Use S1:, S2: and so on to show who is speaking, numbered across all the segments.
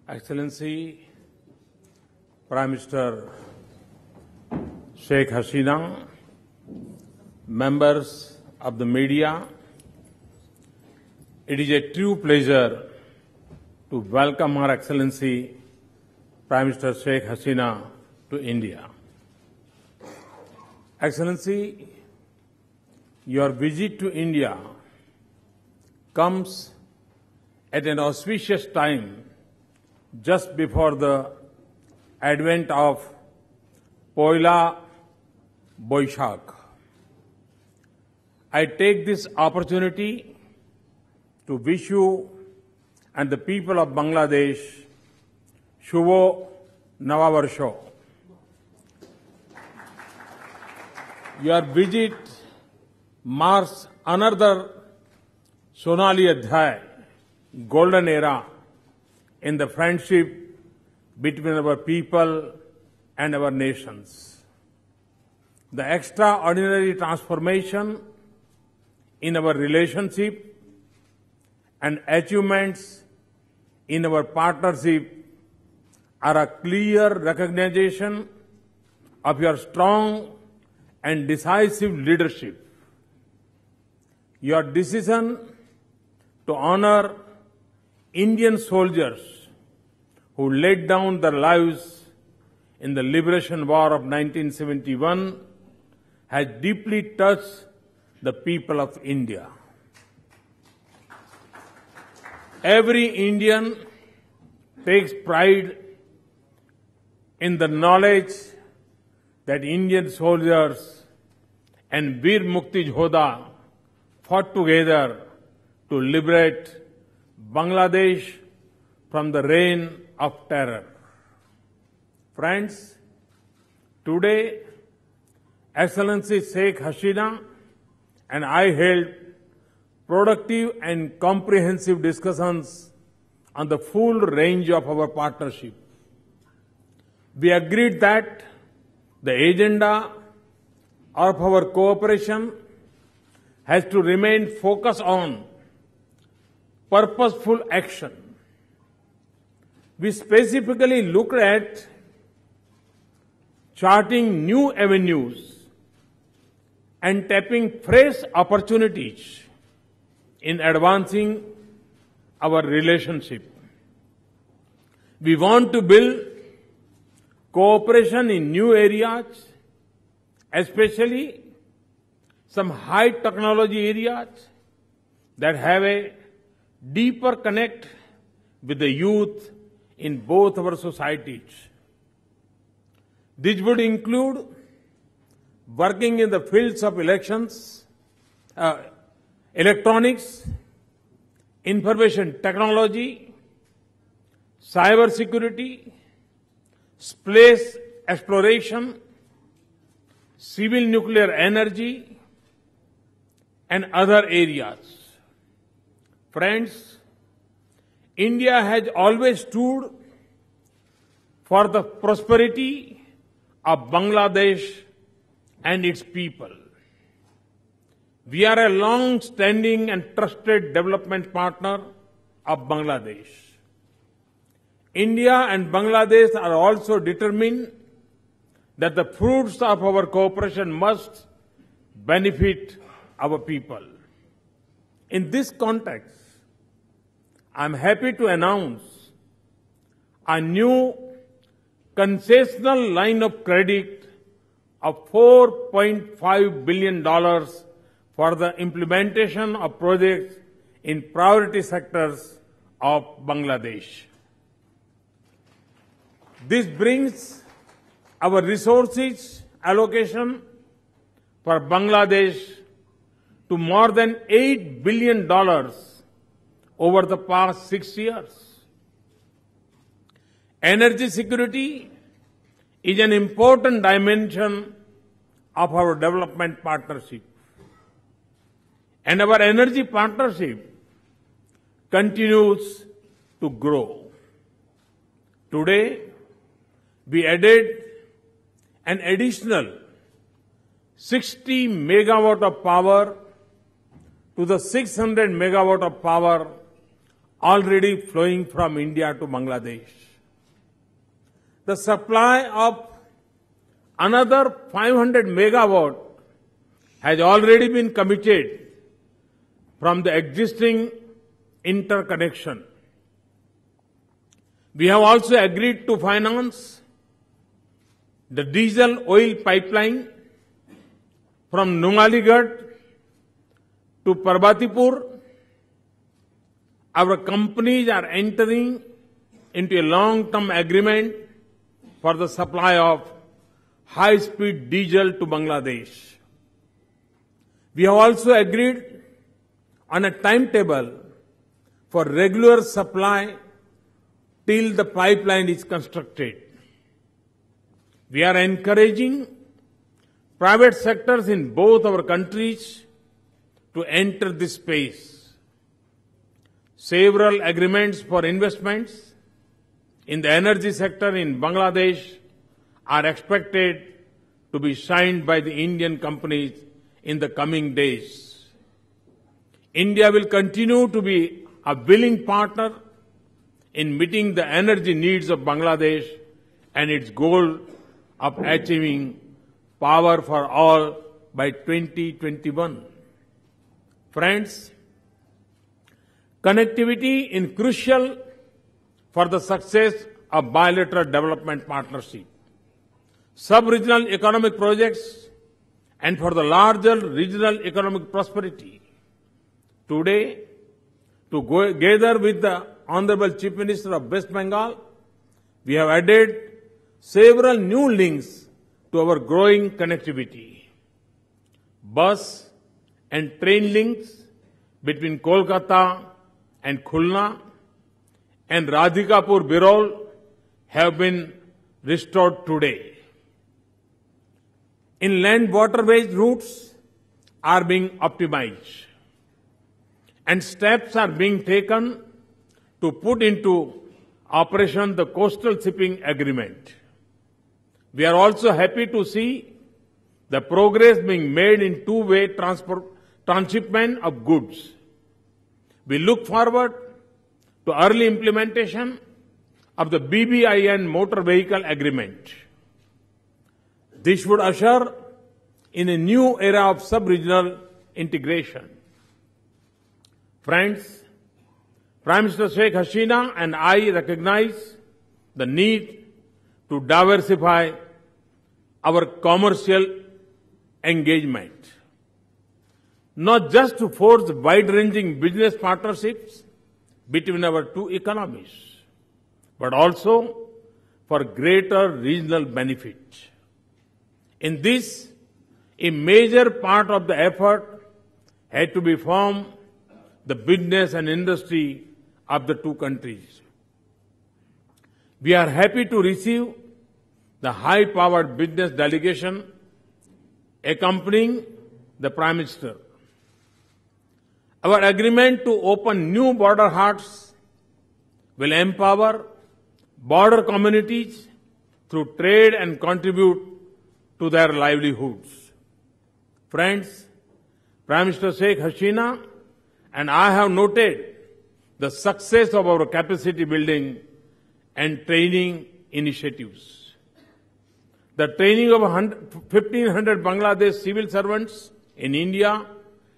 S1: Excellency, Prime Minister Sheikh Hasina, members of the media, it is a true pleasure to welcome Her Excellency Prime Minister Sheikh Hasina to India. Excellency, your visit to India comes at an auspicious time just before the advent of Poila Boishakh. I take this opportunity to wish you and the people of Bangladesh Shubho Navavarsho. Your visit marks another Sonali Adhyay, golden era in the friendship between our people and our nations. The extraordinary transformation in our relationship and achievements in our partnership are a clear recognition of your strong and decisive leadership. Your decision to honor Indian soldiers who laid down their lives in the liberation war of 1971 has deeply touched the people of India. Every Indian takes pride in the knowledge that Indian soldiers and Veer Mukti Jodha fought together to liberate Bangladesh from the reign of terror. Friends, today, Excellency Sheikh Hasina and I held productive and comprehensive discussions on the full range of our partnership. We agreed that the agenda of our cooperation has to remain focused on purposeful action. We specifically looked at charting new avenues and tapping fresh opportunities in advancing our relationship. We want to build cooperation in new areas, especially some high technology areas that have a deeper connect with the youth in both our societies. This would include working in the fields of electronics, information technology, cyber security, space exploration, civil nuclear energy, and other areas. Friends, India has always stood for the prosperity of Bangladesh and its people. We are a long-standing and trusted development partner of Bangladesh. India and Bangladesh are also determined that the fruits of our cooperation must benefit our people. In this context, I am happy to announce a new concessional line of credit of $4.5 billion for the implementation of projects in priority sectors of Bangladesh. This brings our resources allocation for Bangladesh to more than $8 billion over the past 6 years. Energy security is an important dimension of our development partnership. And our energy partnership continues to grow. Today, we added an additional 60 megawatt of power to the 600 megawatt of power already flowing from India to Bangladesh. The supply of another 500 megawatt has already been committed from the existing interconnection. We have also agreed to finance the diesel oil pipeline from Numaligarh to Parbatipur. Our companies are entering into a long-term agreement for the supply of high-speed diesel to Bangladesh. We have also agreed on a timetable for regular supply till the pipeline is constructed. We are encouraging private sectors in both our countries to enter this space. Several agreements for investments in the energy sector in Bangladesh are expected to be signed by the Indian companies in the coming days. India will continue to be a willing partner in meeting the energy needs of Bangladesh and its goal of achieving power for all by 2021. Friends, connectivity is crucial for the success of bilateral development partnership, sub-regional economic projects, and for the larger regional economic prosperity. Today, together with the Honorable Chief Minister of West Bengal, we have added several new links to our growing connectivity. Bus and train links between Kolkata and Khulna and Radhikapur Birol have been restored today. Inland waterways routes are being optimized, and steps are being taken to put into operation the coastal shipping agreement. We are also happy to see the progress being made in two-way transshipment of goods. We look forward to early implementation of the BBIN motor vehicle agreement. This would usher in a new era of sub-regional integration. Friends, Prime Minister Sheikh Hasina and I recognize the need to diversify our commercial engagement, not just to forge wide-ranging business partnerships between our two economies, but also for greater regional benefit. In this, a major part of the effort had to be from the business and industry of the two countries. We are happy to receive the high-powered business delegation accompanying the Prime Minister. Our agreement to open new border hubs will empower border communities through trade and contribute to their livelihoods. Friends, Prime Minister Sheikh Hasina and I have noted the success of our capacity building and training initiatives. The training of 1,500 Bangladesh civil servants in India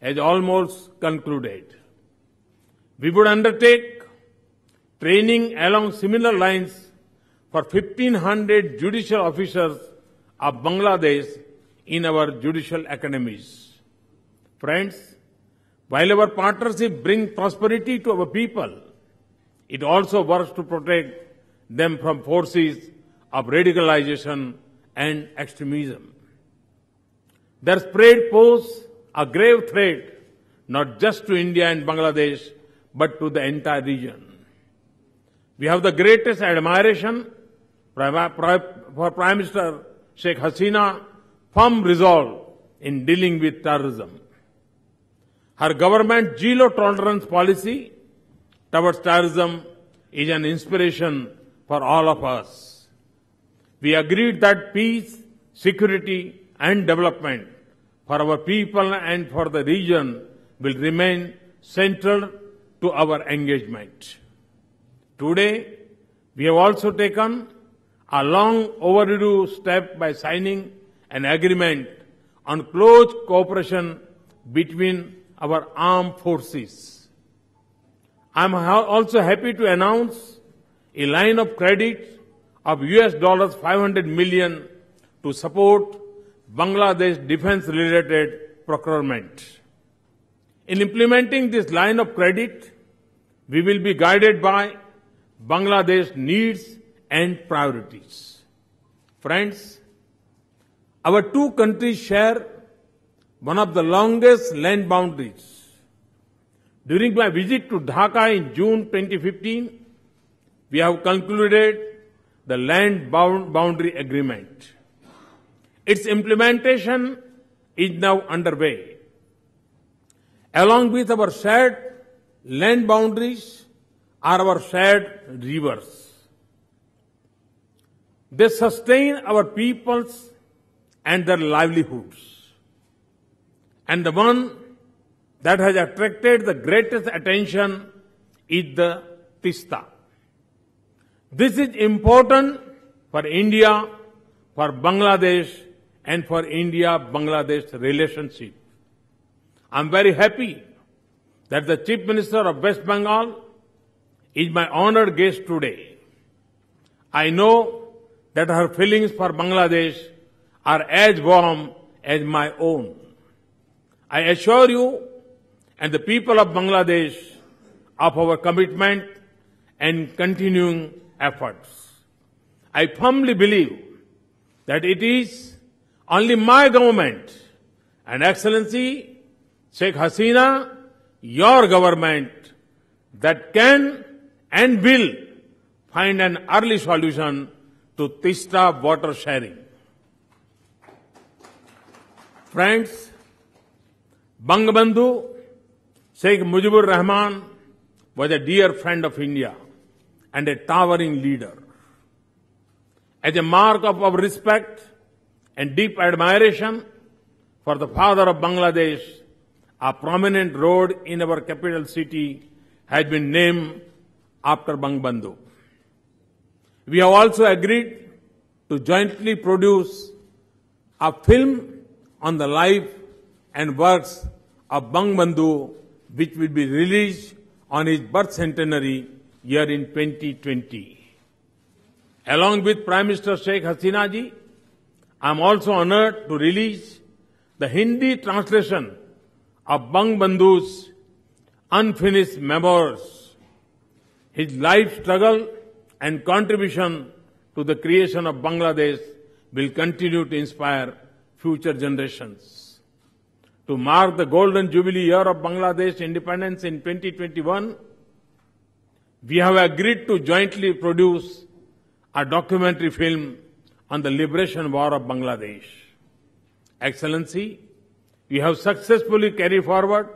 S1: has almost concluded. We would undertake training along similar lines for 1,500 judicial officers of Bangladesh in our judicial academies. Friends, while our partnership brings prosperity to our people, it also works to protect them from forces of radicalization and extremism. Their spread poses a grave threat not just to India and Bangladesh, but to the entire region. We have the greatest admiration for Prime Minister Sheikh Hasina's firm resolve in dealing with terrorism. Her government's zero-tolerance policy towards terrorism is an inspiration for all of us. We agreed that peace, security, and development for our people and for the region will remain central to our engagement. Today, we have also taken a long overdue step by signing an agreement on close cooperation between our armed forces. I am also happy to announce a line of credit of US $500 million to support Bangladesh defense-related procurement. In implementing this line of credit, we will be guided by Bangladesh needs and priorities. Friends, our two countries share one of the longest land boundaries. During my visit to Dhaka in June 2015, we have concluded the land boundary agreement. Its implementation is now underway. Along with our shared land boundaries are our shared rivers. They sustain our peoples and their livelihoods. And the one that has attracted the greatest attention is the Tista. This is important for India, for Bangladesh, and for India-Bangladesh relationship. I am very happy that the Chief Minister of West Bengal is my honored guest today. I know that her feelings for Bangladesh are as warm as my own. I assure you and the people of Bangladesh of our commitment and continuing efforts. I firmly believe that it is only my government and Excellency Sheikh Hasina, your government, that can and will find an early solution to Tista water sharing. Friends, Bangabandhu Sheikh Mujibur Rahman was a dear friend of India and a towering leader. As a mark of our respect and deep admiration for the father of Bangladesh, a prominent road in our capital city has been named after Bangabandhu. We have also agreed to jointly produce a film on the life and works of Bangabandhu, which will be released on his birth centenary year in 2020. Along with Prime Minister Sheikh Hasina ji, I am also honored to release the Hindi translation of Bangabandhu's unfinished memoirs. His life struggle and contribution to the creation of Bangladesh will continue to inspire future generations. To mark the golden jubilee year of Bangladesh independence in 2021, we have agreed to jointly produce a documentary film on the liberation war of Bangladesh. Excellency, we have successfully carried forward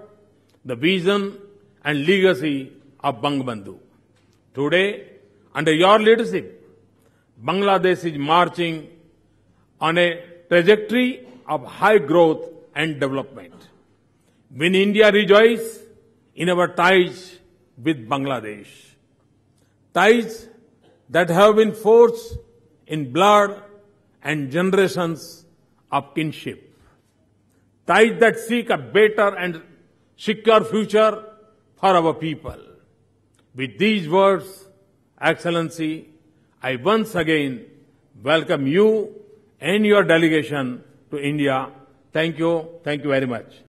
S1: the vision and legacy of Bangabandhu. Today, under your leadership, Bangladesh is marching on a trajectory of high growth and development. When India rejoices in our ties with Bangladesh, ties that have been forged in blood and generations of kinship, ties that seek a better and secure future for our people. With these words, Excellency, I once again welcome you and your delegation to India. Thank you very much.